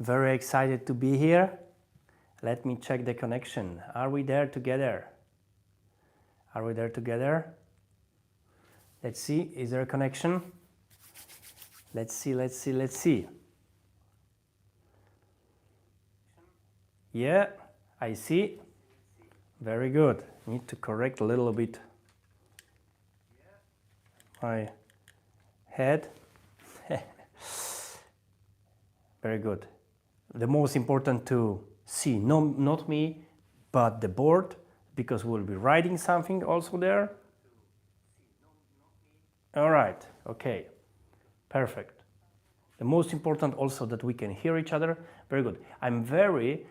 Very excited to be here. Let me check the connection. Are we there together? Are we there together? Let's see, is there a connection? Let's see. Yeah, I see. Very good. Need to correct a little bit my head. Very good. The most important to see, no, not me, but the board, because we'll be writing something also there. All right, okay, perfect. The most important also that we can hear each other. Very good. I'm very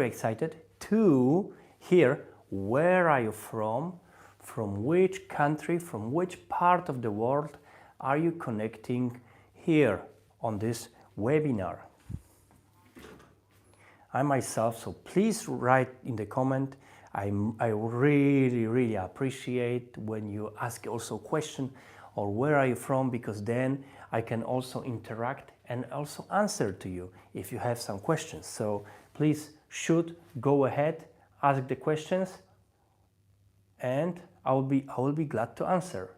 excited to hear where are you from which country, from which part of the world are you connecting here on this webinar. I myself, so please write in the comment. I really appreciate when you ask also question or where are you from, because then I can also interact and also answer to you if you have some questions. So please should go ahead, ask the questions, and I will be glad to answer.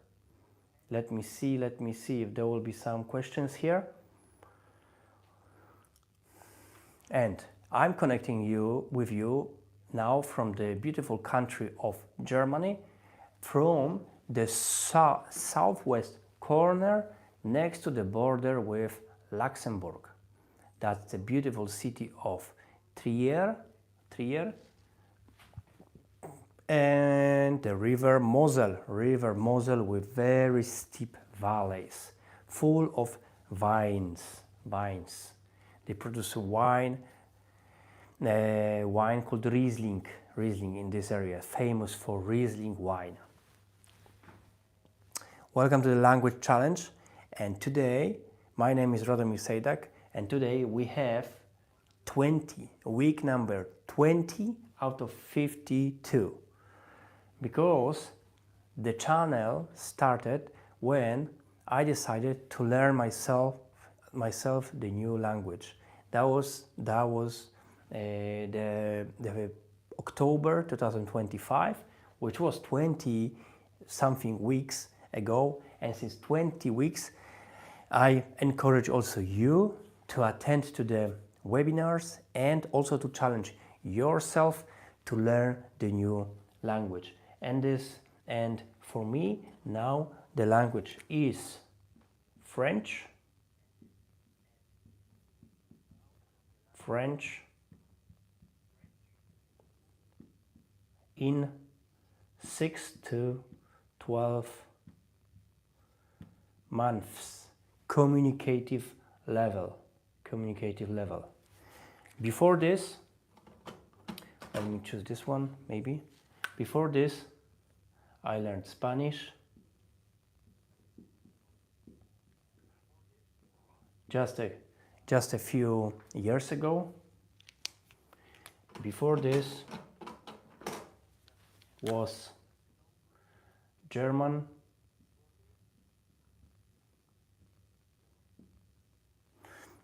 Let me see if there will be some questions here. And I'm connecting with you now from the beautiful country of Germany, from the southwest corner next to the border with Luxembourg. That's the beautiful city of Trier, and the river Mosel with very steep valleys, full of vines. They produce a wine called Riesling in this area, famous for Riesling wine. Welcome to the language challenge, and today my name is Radomir Sejdak, and today we have 20, week number 20 out of 52, because the channel started when I decided to learn myself the new language. That was the October 2025, which was 20 something weeks ago, and since 20 weeks I encourage also you to attend to the webinars and also to challenge yourself to learn the new language. And for me now the language is French, in 6 to 12 months, communicative level. Before this, let me choose this one maybe. Before this, I learned Spanish, just a few years ago. Before this was German,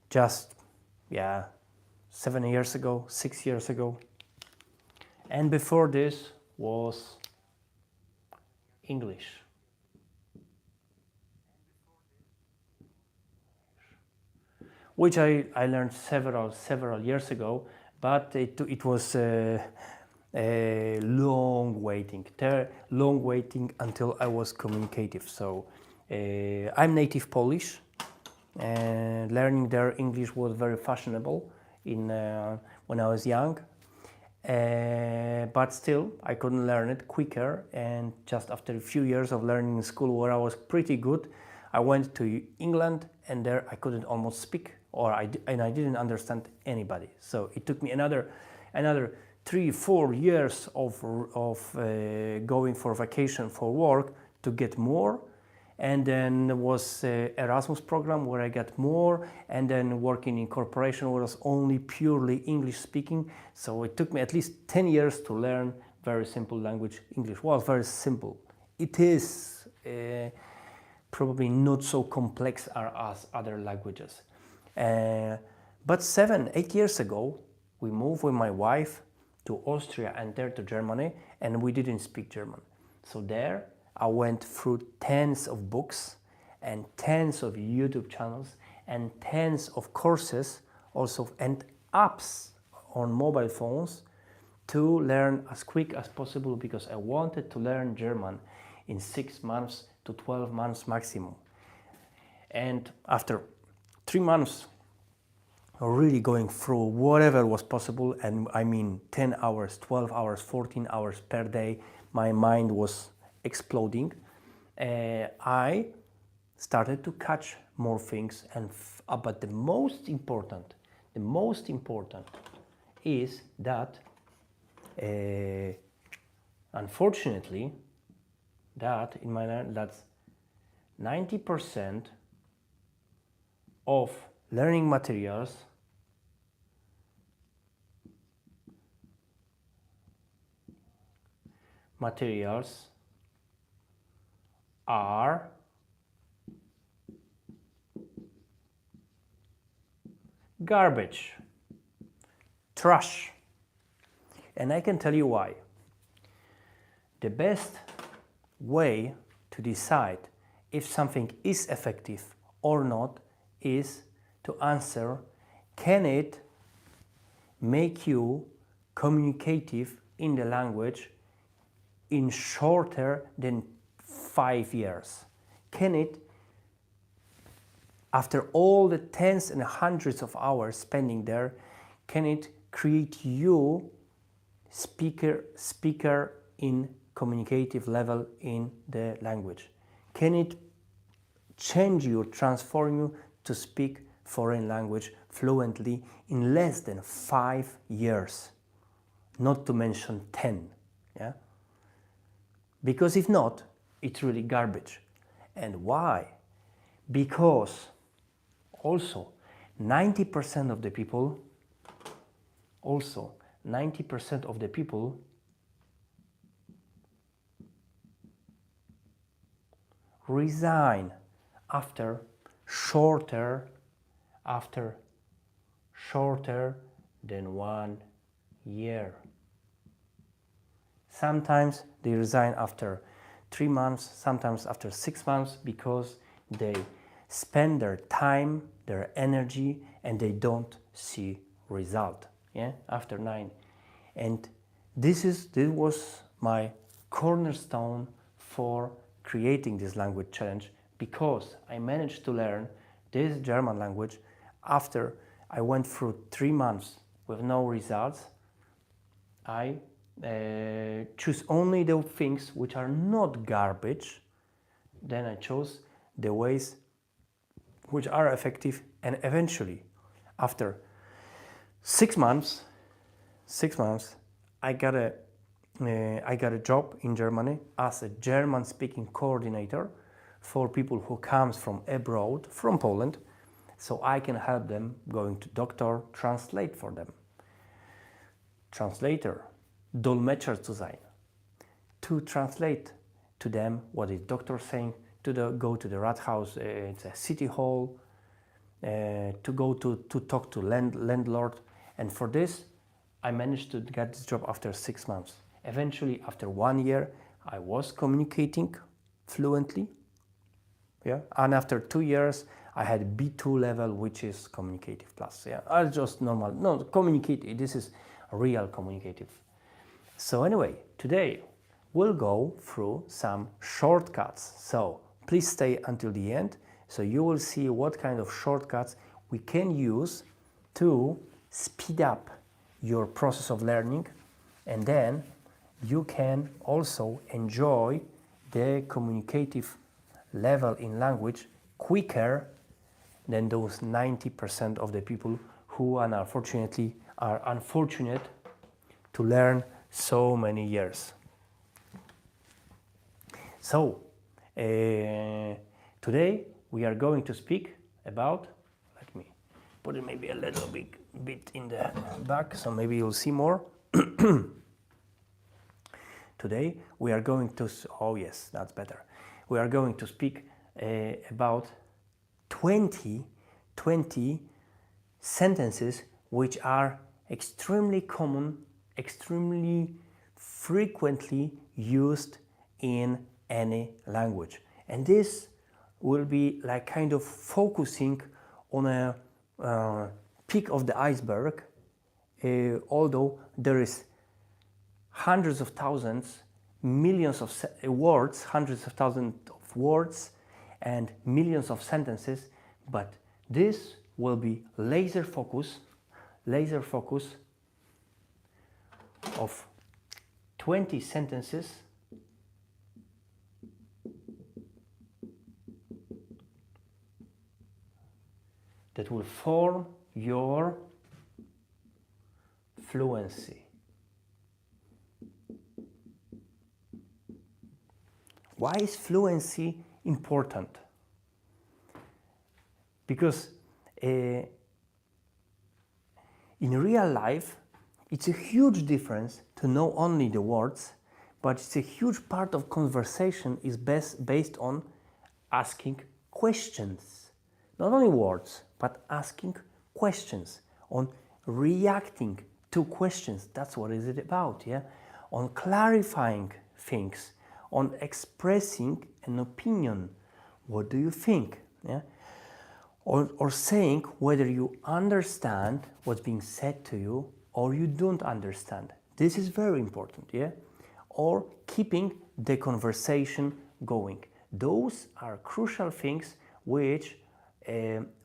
just 7 years ago, 6 years ago. And before this was English. Which I learned several years ago, but it was a long waiting until I was communicative. So I'm native Polish, and learning their English was very fashionable when I was young. But still, I couldn't learn it quicker, and just after a few years of learning in school where I was pretty good, I went to England, and there I couldn't almost speak, and I didn't understand anybody. So it took me another 3-4 years of going for vacation for work to get more, and then there was Erasmus program where I got more, and then working in corporation where it was only purely English speaking. So it took me at least 10 years to learn very simple language. English was very simple. It is probably not so complex as other languages. But 7-8 years ago, we moved with my wife to Austria and there to Germany, and we didn't speak German. So there I went through tens of books and tens of YouTube channels and tens of courses also and apps on mobile phones to learn as quick as possible, because I wanted to learn German in 6 months to 12 months maximum. And after 3 months really going through whatever was possible, and I mean 10 hours, 12 hours, 14 hours per day, my mind was exploding. I started to catch more things, and but the most important is that unfortunately, that in my life, that's 90% of learning materials are garbage, trash. And I can tell you why. The best way to decide if something is effective or not is to answer, can it make you communicative in the language in shorter than 5 years? Can it, after all the tens and hundreds of hours spending there, can it create you speaker in communicative level in the language? Can it change you, transform you to speak foreign language fluently in less than 5 years? Not to mention 10, yeah? Because if not, it's really garbage. And why? Because also 90% of the people resign after shorter than 1 year. Sometimes they resign after 3 months, sometimes after 6 months, because they spend their time, their energy, and they don't see result. Yeah, after 9. And this was my cornerstone for creating this language challenge, because I managed to learn this German language after I went through 3 months with no results. I choose only the things which are not garbage. Then I chose the ways which are effective, and eventually, after 6 months, I got a job in Germany as a German-speaking coordinator for people who comes from abroad, from Poland, so I can help them going to doctor, translate for them. Translator, Dolmetscher zu sein, to translate to them what is doctor saying, go to the Rathaus, it's a city hall, to go to talk to landlord. And for this, I managed to get this job after 6 months. Eventually, after 1 year, I was communicating fluently. Yeah, and after 2 years, I had B2 level, which is communicative plus. Yeah, I just normal. No, communicate. This is real communicative. So anyway, today we'll go through some shortcuts. So please stay until the end, so you will see what kind of shortcuts we can use to speed up your process of learning, and then you can also enjoy the communicative level in language quicker than those 90% of the people who unfortunately are unfortunate to learn so many years. So today we are going to speak about, let me put it maybe a little bit in the back, so maybe you'll see more. Today we are going to, oh yes, that's better. We are going to speak about 20 sentences which are extremely common, extremely frequently used in any language. And this will be like kind of focusing on a peak of the iceberg, although there is hundreds of thousands, millions of words, hundreds of thousands of words and millions of sentences, but this will be laser focus of 20 sentences that will form your fluency. Why is fluency important? Because in real life, it's a huge difference to know only the words, but it's a huge part of conversation is based on asking questions. Not only words, but asking questions, on reacting to questions. That's what is it about, yeah? On clarifying things, on expressing an opinion. What do you think? Yeah? Or saying whether you understand what's being said to you or you don't understand. This is very important, yeah? Or keeping the conversation going. Those are crucial things which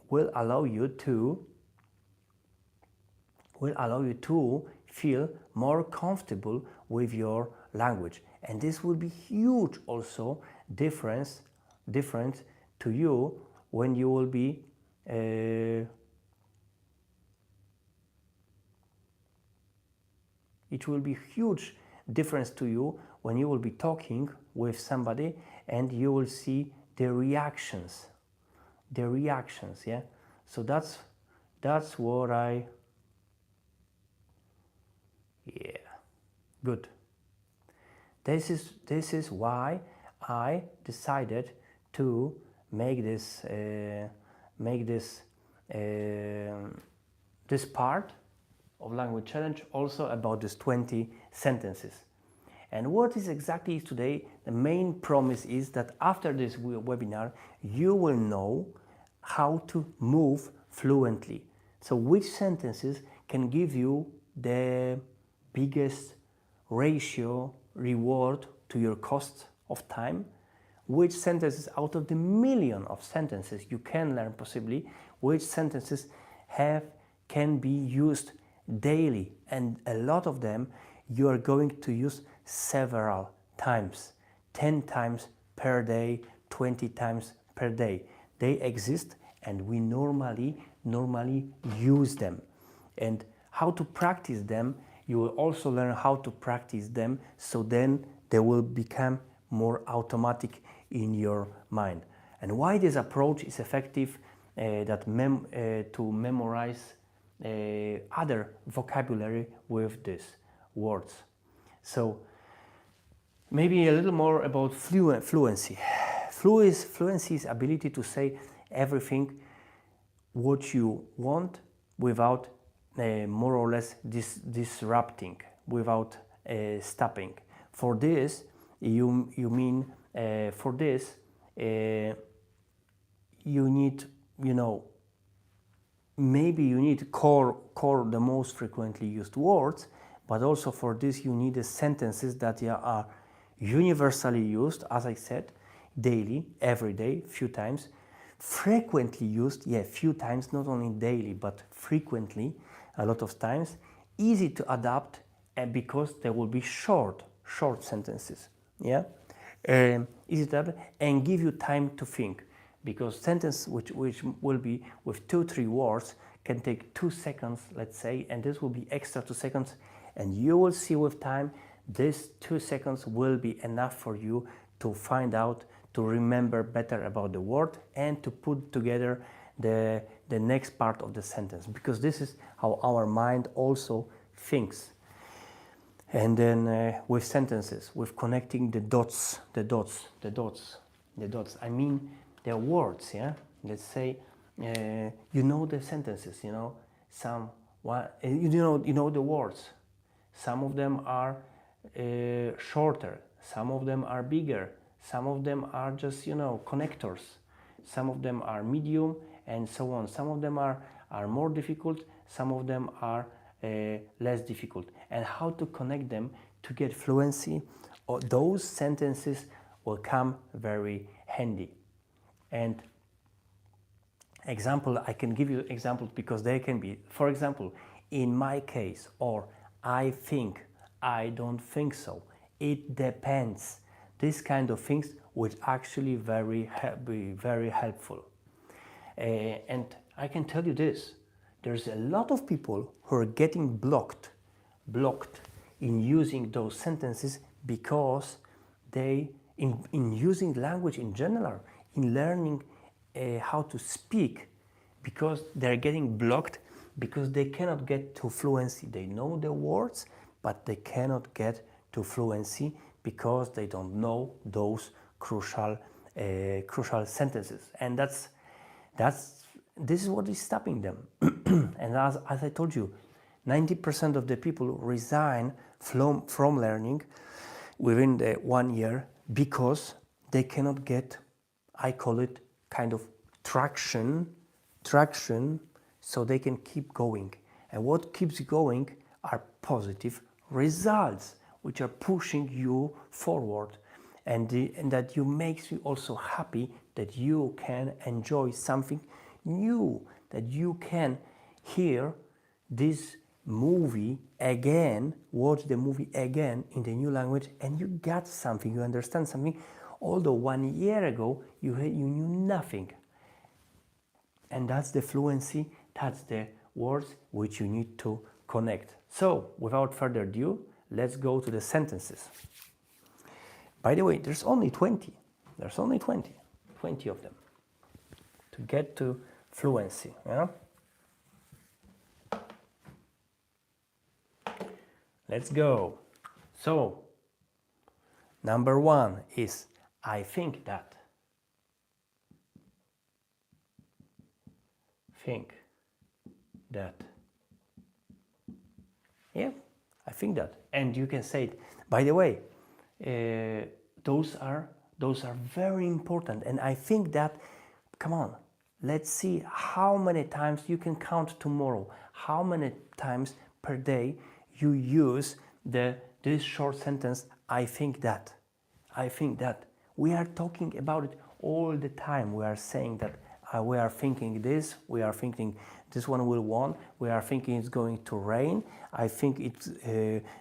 will allow you to feel more comfortable with your language. And this will be huge also different to you when you will be it will be huge difference to you when you will be talking with somebody and you will see the reactions, yeah? So that's what yeah, good. This is why I decided to make this part of language challenge also about these 20 sentences. And what is exactly today, the main promise is that after this webinar you will know how to move fluently. So which sentences can give you the biggest ratio reward to your cost of time, which sentences out of the million of sentences you can learn possibly, which sentences can be used daily, and a lot of them you are going to use several times, 10 times per day, 20 times per day. They exist and we normally use them. And how to practice them, you will also learn how to practice them, so then they will become more automatic in your mind. And why this approach is effective to memorize other vocabulary with these words. So maybe a little more about fluency. Fluency is ability to say everything what you want without more or less disrupting, without stopping. For this, you need, maybe you need core the most frequently used words, but also for this you need the sentences that are universally used, as I said, daily, every day, few times, frequently used, few times, not only daily, but frequently, a lot of times, easy to adapt, because they will be short sentences, easy to adapt and give you time to think, because sentence which will be with 2-3 words can take 2 seconds, let's say, and this will be extra 2 seconds, and you will see with time this 2 seconds will be enough for you to find out, to remember better about the word and to put together the next part of the sentence, because this is how our mind also thinks. And then with sentences, with connecting the dots, I mean the words, Let's say, the sentences, you know the words. Some of them are shorter, some of them are bigger, some of them are just, you know, connectors, some of them are medium, and so on. Some of them are more difficult, some of them are less difficult. And how to connect them to get fluency, or those sentences will come very handy. And example, I can give you examples because they can be, for example, in my case, or I think, I don't think so, it depends. This kind of things would actually be very helpful. And I can tell you this, there's a lot of people who are getting blocked in using those sentences because they, in using language in general, in learning how to speak, because they're getting blocked because they cannot get to fluency. They know the words, but they cannot get to fluency because they don't know those crucial sentences. And this is what is stopping them. And as I told you, 90% of the people resign from learning within the 1 year because they cannot get, I call it kind of traction, so they can keep going. And what keeps going are positive results, which are pushing you forward, and that makes you also happy that you can enjoy something new, that you can hear this movie again, watch the movie again in the new language, and you got something, you understand something, although 1 year ago you knew nothing. And that's the fluency, that's the words which you need to connect. So, without further ado, let's go to the sentences. By the way, there's only 20. There's only 20 of them to get to fluency. Yeah? Let's go. So, number 1 is I think that. Think that. Yeah, I think that. And you can say it. By the way, those are very important. And I think that, come on, let's see how many times you can count tomorrow, how many times per day you use this short sentence, I think that. I think that. We are talking about it all the time. We are saying that we are thinking this, we are thinking this one will win, we are thinking it's going to rain, I think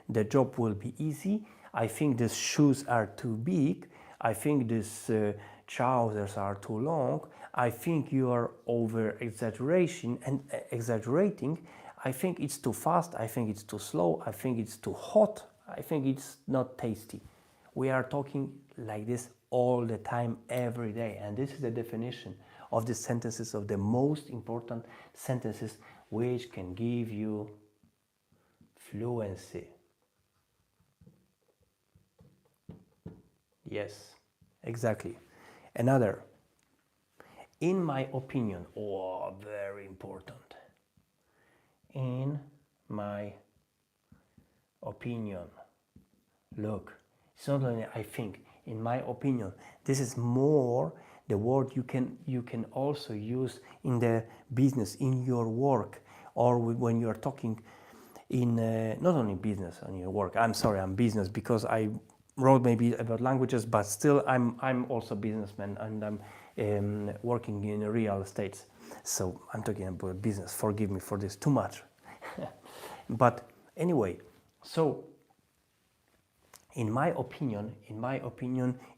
the job will be easy, I think these shoes are too big, I think these trousers are too long, I think you are over exaggerating, I think it's too fast, I think it's too slow, I think it's too hot, I think it's not tasty. We are talking like this all the time, every day, and this is the definition of the sentences, of the most important sentences which can give you fluency. Yes, exactly. Another, in my opinion, very important. In my opinion. Look, it's not only I think, in my opinion. This is more the word you can also use in the business, in your work, or when you are talking in not only business, on your work. I'm sorry, I'm business because I wrote maybe about languages, but still I'm also a businessman, and I'm working in real estate. So I'm talking about business. Forgive me for this too much. But anyway, so in my opinion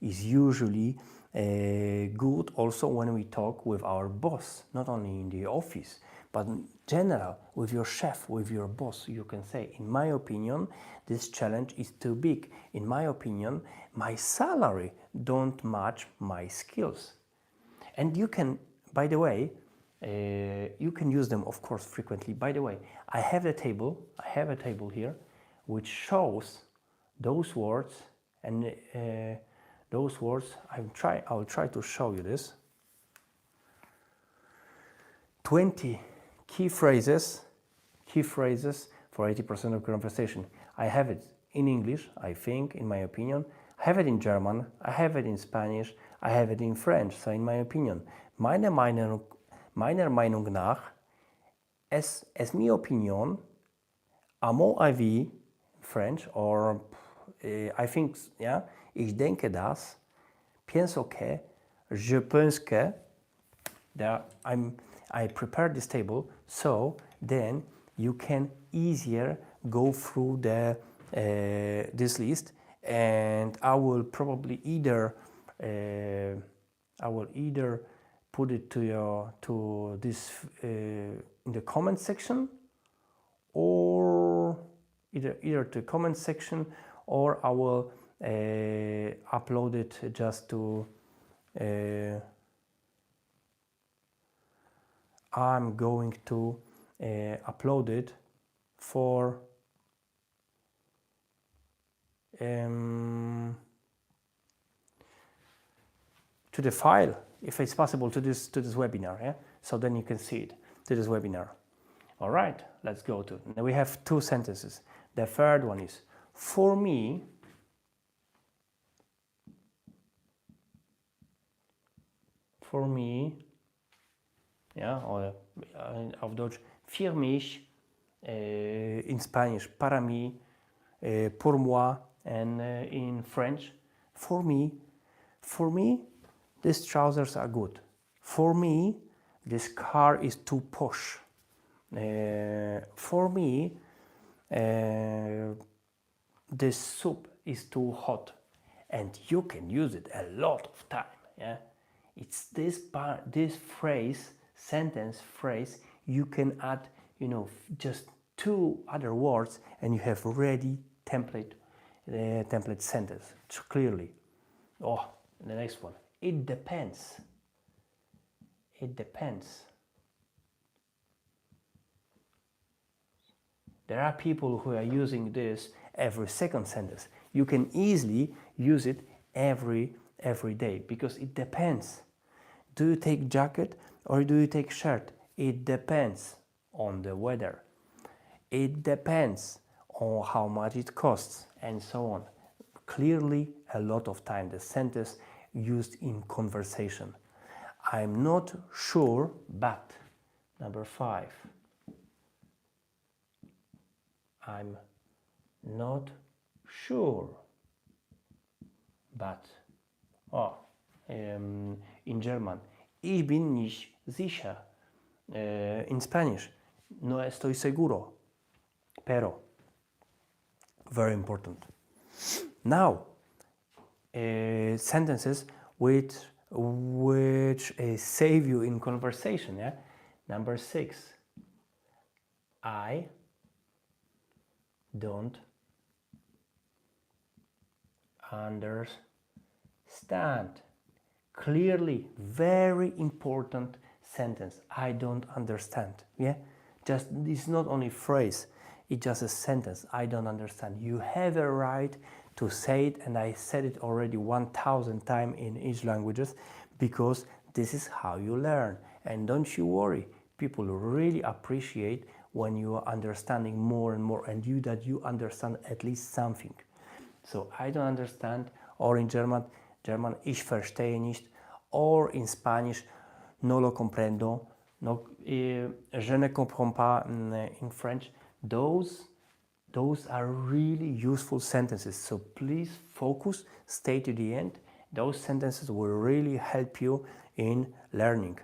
is usually good also when we talk with our boss, not only in the office, but in general with your chef, with your boss. You can say, in my opinion, this challenge is too big. In my opinion, my salary don't match my skills. And you can, by the way, you can use them, of course, frequently. By the way, I have a table here which shows those words, and those words, I'll try to show you this. 20 key phrases key phrases for 80% of conversation. I have it in English, I think, in my opinion. I have it in German, I have it in Spanish, I have it in French, so in my opinion. Meiner Meinung nach, es mi opinion, à mon avis, French, or I think, yeah, ich denke das, pienso que, je pense que, I prepared this table, so then you can easier go through this list, and I will probably either put it to this in the comment section, or either to comment section, or I will upload it just to I'm going to upload it for to the file, if it's possible, to this webinar, yeah? So then you can see it to this webinar. All right, let's go to. Now we have two sentences. The third one is, for me, ja, oder auf Deutsch, für mich, in Spanish, para mí, pour moi, and in French, for me, these trousers are good. For me, this car is too posh. For me, this soup is too hot. And you can use it a lot of time. Yeah, it's this sentence phrase. You can add, just two other words, and you have ready template sentence clearly. Oh, the next one. It depends. It depends. There are people who are using this every second sentence. You can easily use it every day, because it depends. Do you take jacket or do you take shirt? It depends on the weather. It depends on how much it costs, and so on. Clearly, a lot of time the sentence used in conversation. I'm not sure, but. Number 5. I'm not sure, but. In German, ich bin nicht sicher. In Spanish, no estoy seguro, pero. Very important. Now, sentences which save you in conversation. Yeah. Number 6. I don't understand. Clearly, very important sentence. I don't understand. Yeah, just it's not only phrase, it's just a sentence. I don't understand. You have a right to say it, and I said it already 1,000 times in each languages, because this is how you learn. And don't you worry, people really appreciate when you are understanding more and more, and that you understand at least something. So I don't understand, or in German, ich verstehe nicht, or in Spanish, no lo comprendo, je ne comprends pas in French. Those are really useful sentences. So please focus, stay to the end. Those sentences will really help you in learning.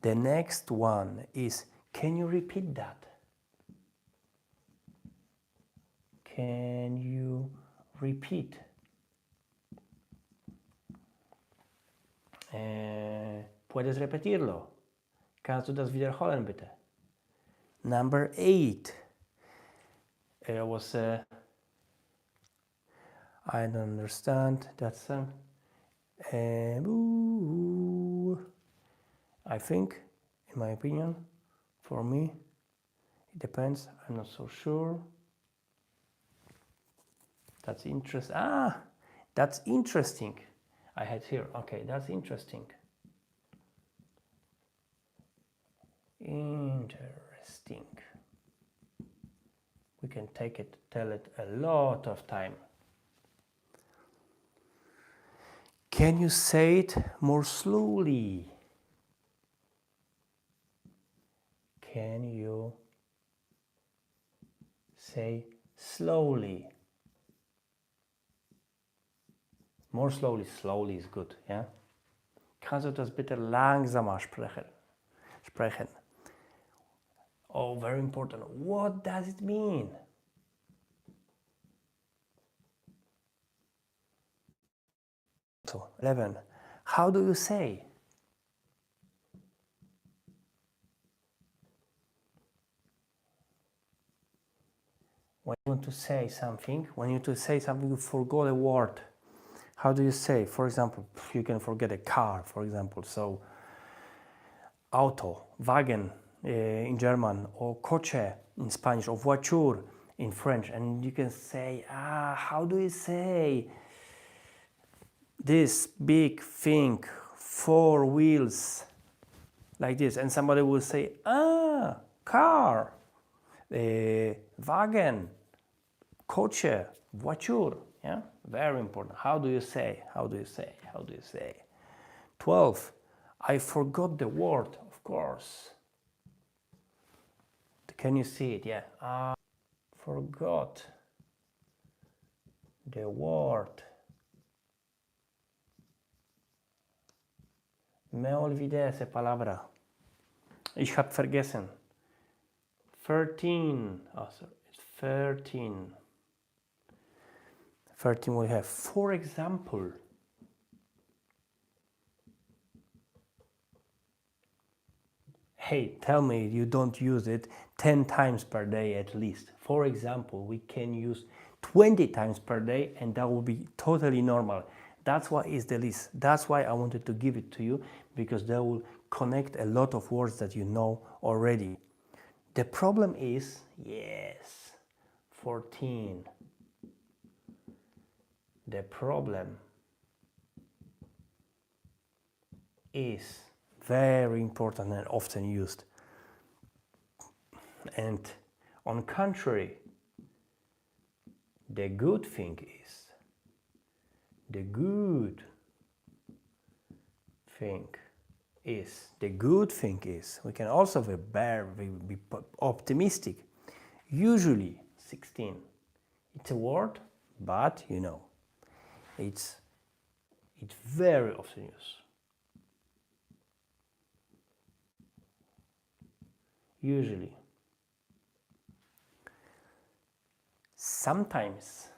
The next one is, can you repeat that? Can you repeat? ¿Puedes repetirlo? Kannst du das wiederholen, bitte? Number 8. It was I don't understand. That's I think, in my opinion, for me, it depends. I'm not so sure. That's interesting. That's interesting. I had here. Okay, that's interesting. Interesting. We can tell it a lot of time. Can you say it more slowly? Can you say slowly? More slowly. Slowly is good, ja? Kannst du das bitte langsamer sprechen? Oh, very important. What does it mean? So, 11. How do you say? When you want to say something, you forgot a word. How do you say? For example, you can forget a car, for example. So, auto, Wagen in German, or coche in Spanish, or voiture in French. And you can say, how do you say this big thing, 4 wheels, like this? And somebody will say, car, Wagen, coche, voiture. Yeah, very important. How do you say? 12. I forgot the word, of course. Can you see it? Yeah. Forgot the word. Me olvidé esa palabra. Ich habe vergessen. 13. Oh, sorry. It's 13. 13 we have. For example. Hey, tell me you don't use it 10 times per day at least. For example, we can use 20 times per day and that will be totally normal. That's why it's the list. That's why I wanted to give it to you, because that will connect a lot of words that you know already. The problem is, yes, 14. The problem is very important and often used. And on contrary, the good thing is, we can also be optimistic. Usually 16. It's a word, but you know, it's very often used. Usually. Sometimes.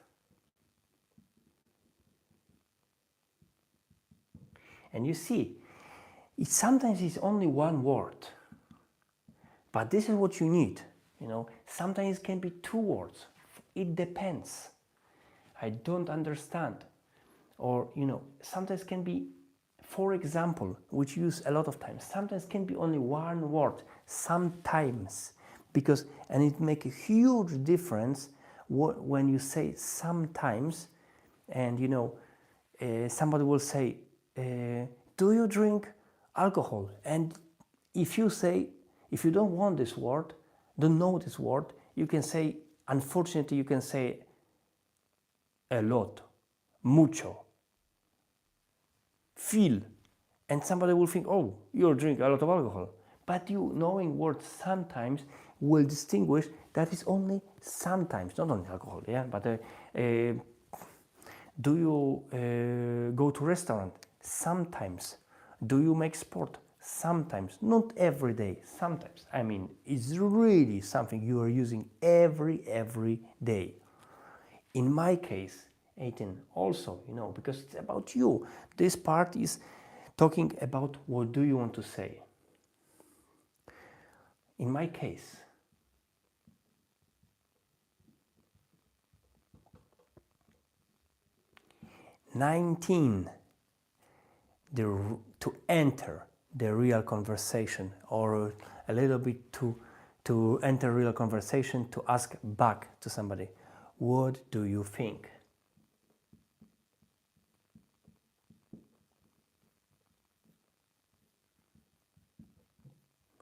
And you see, sometimes it's only one word. But this is what you need. You know, sometimes it can be 2 words. It depends. I don't understand. Or, you know, sometimes can be, for example, which you use a lot of times. Sometimes can be only 1 word. Sometimes. Because, and it makes a huge difference when you say sometimes, and you know, somebody will say, do you drink alcohol? And if you don't want this word, don't know this word, you can say, unfortunately, you can say a lot, mucho, viel, and somebody will think, oh, you drink a lot of alcohol. But you knowing words sometimes will distinguish that is only sometimes, not only alcohol, yeah, but do you go to restaurant? Sometimes. Do you make sport? Sometimes. Not every day, sometimes. I mean, it's really something you are using every day. In my case, 18, also, you know, because it's about you. This part is talking about what do you want to say. In my case, "19", to enter the real conversation, or a little bit to enter real conversation, to ask back to somebody, what do you think?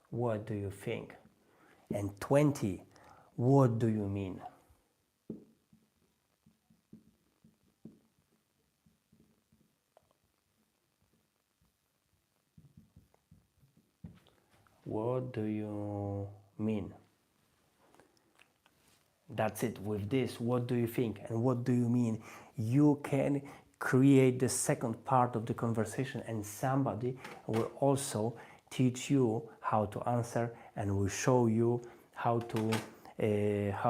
What do you think? And 20, What do you mean? What do you mean? That's it. With this, what do you think and what do you mean? You can create the second part of the conversation, and somebody will also teach you how to answer and will show you how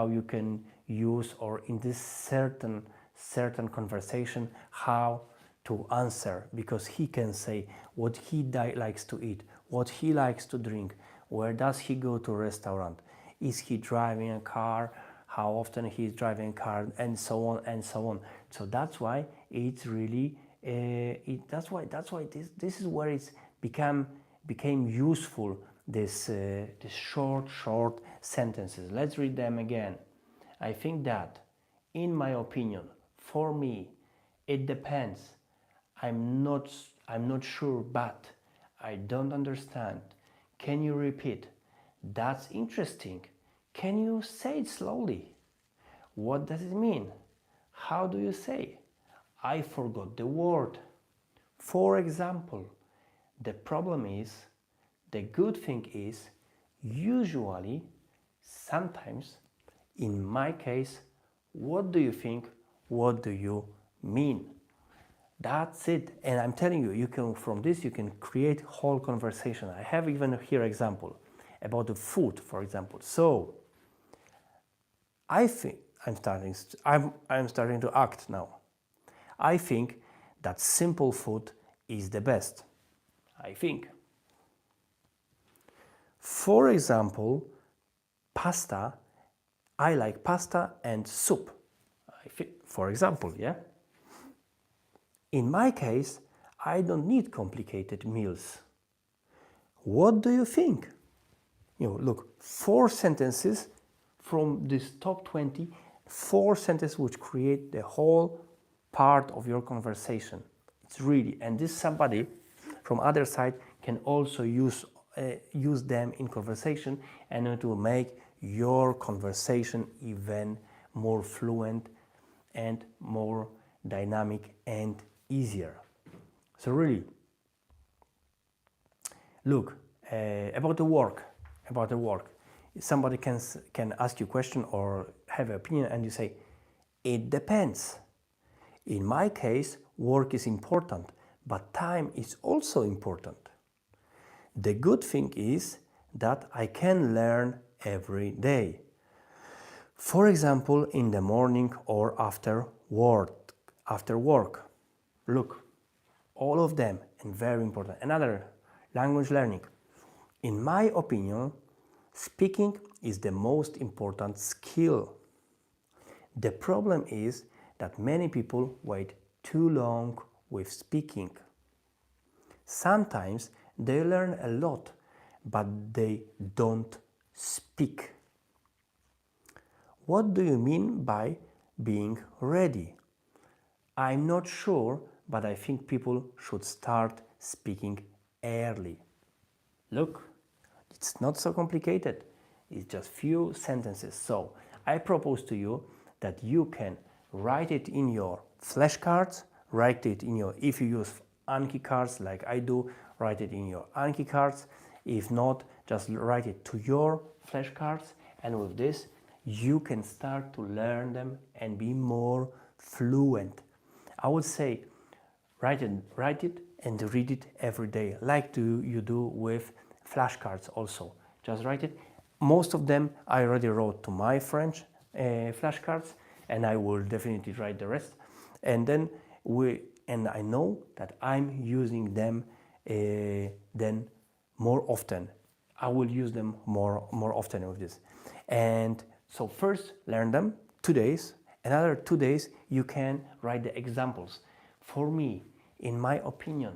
you can use, or in this certain conversation, how to answer, because he can say what he likes to eat, what he likes to drink, where does he go to a restaurant, is he driving a car, how often he's driving a car, and so on and so on. So that's why it's really that's why this is where it's became useful, this short sentences. Let's read them again. I think that, in my opinion, for me, it depends. I'm not sure, but I don't understand. Can you repeat? That's interesting. Can you say it slowly? What does it mean? How do you say? I forgot the word. For example, the problem is, the good thing is, usually, sometimes, in my case, what do you think? What do you mean? That's it. And I'm telling you, from this you can create whole conversation. I have even here example about the food, for example. So I think I'm starting to act now. I think that simple food is the best. I think. For example, pasta. I like pasta and soup. For example, yeah. In my case, I don't need complicated meals. What do you think? Look, 4 sentences from this top 20, 4 sentences which create the whole part of your conversation. It's really, and this somebody from other side can also use them in conversation, and it will make your conversation even more fluent and more dynamic and easier. So really, look, about the work. Somebody can ask you a question or have an opinion, and you say, it depends. In my case, work is important, but time is also important. The good thing is that I can learn every day. For example, in the morning or after work. Look, all of them, and very important. Another, language learning. In my opinion, speaking is the most important skill. The problem is that many people wait too long with speaking. Sometimes they learn a lot, but they don't speak. What do you mean by being ready? I'm not sure, but I think people should start speaking early. Look, it's not so complicated. It's just few sentences. So I propose to you that you can write it in your flashcards, if you use Anki cards like I do, write it in your Anki cards. If not, just write it to your flashcards, and with this you can start to learn them and be more fluent. I would say write it and read it every day, like you do with flashcards also. Just write it. Most of them I already wrote to my French flashcards, and I will definitely write the rest. And then I know that I'm using them then more often. I will use them more often with this. And so first learn them 2 days. Another 2 days you can write the examples. For me, in my opinion,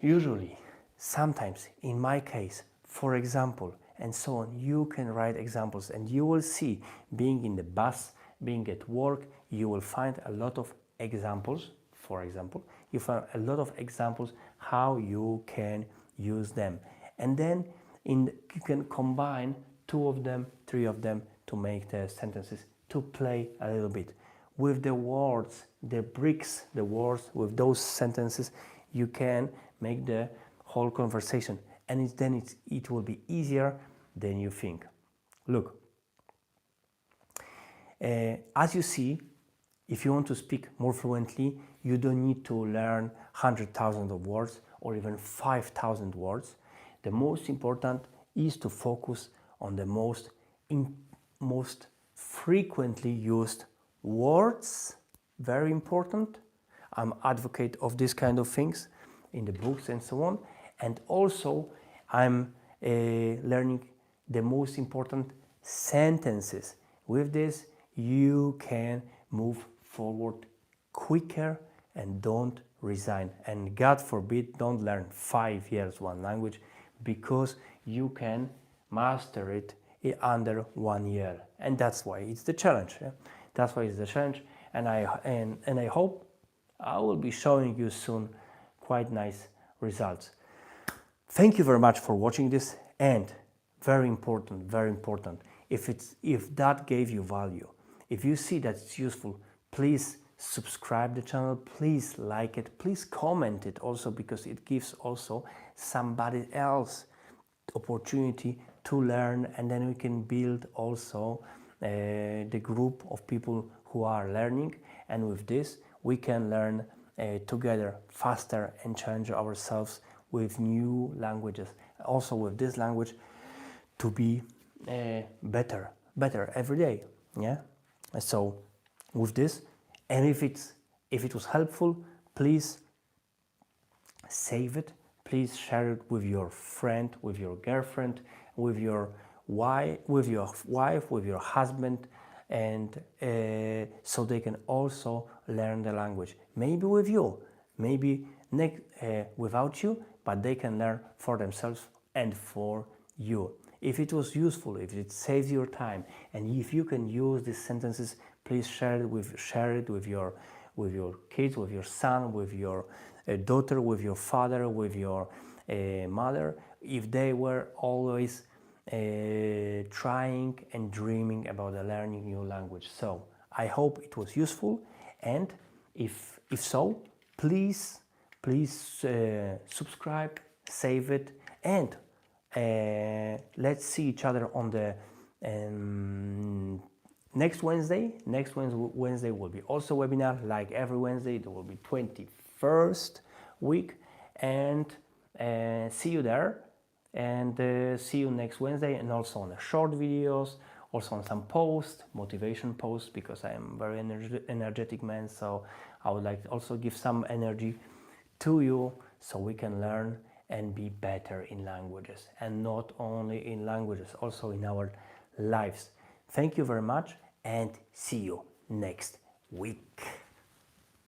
usually, sometimes, in my case, for example, and so on, you can write examples, and you will see, being in the bus, being at work, you will find a lot of examples. For example, you find a lot of examples how you can use them, and then you can combine 2 of them, 3 of them to make the sentences, to play a little bit. With the words, the bricks, the words, with those sentences, you can make the whole conversation, and it will be easier than you think. Look, as you see, if you want to speak more fluently, you don't need to learn 100,000 of words or even 5,000 words. The most important is to focus on the most frequently used words. Very important. I'm advocate of this kind of things in the books and so on. And also I'm learning the most important sentences. With this, you can move forward quicker and don't resign. And God forbid, don't learn 5 years one language, because you can master it under 1 year. And that's why it's the challenge. Yeah? That's why it's the challenge. And I hope I will be showing you soon quite nice results. Thank you very much for watching this, and very important, if that gave you value, if you see that it's useful, please subscribe the channel, please like it, please comment it also, because it gives also somebody else opportunity to learn, and then we can build also the group of people who are learning, and with this we can learn together faster and challenge ourselves with new languages, also with this language, to be better every day. Yeah. So with this, and if it was helpful, please save it, please share it with your friend, with your girlfriend, with your wife, with your husband, and so they can also learn the language. Maybe with you, maybe without you, but they can learn for themselves and for you. If it was useful, if it saves your time, and if you can use these sentences, please share it with your kids, with your son, with your daughter, with your father, with your mother, if they were always trying and dreaming about learning new language. So I hope it was useful, and if so, please subscribe, save it, and let's see each other on the next Wednesday. Next Wednesday will be also webinar, like every Wednesday. There will be 21st week, and see you there, and see you next Wednesday, and also on the short videos, also on some posts, motivation posts, because I am a very energetic man, so I would like to also give some energy to you, so we can learn and be better in languages, and not only in languages, also in our lives. Thank you very much, and see you next week.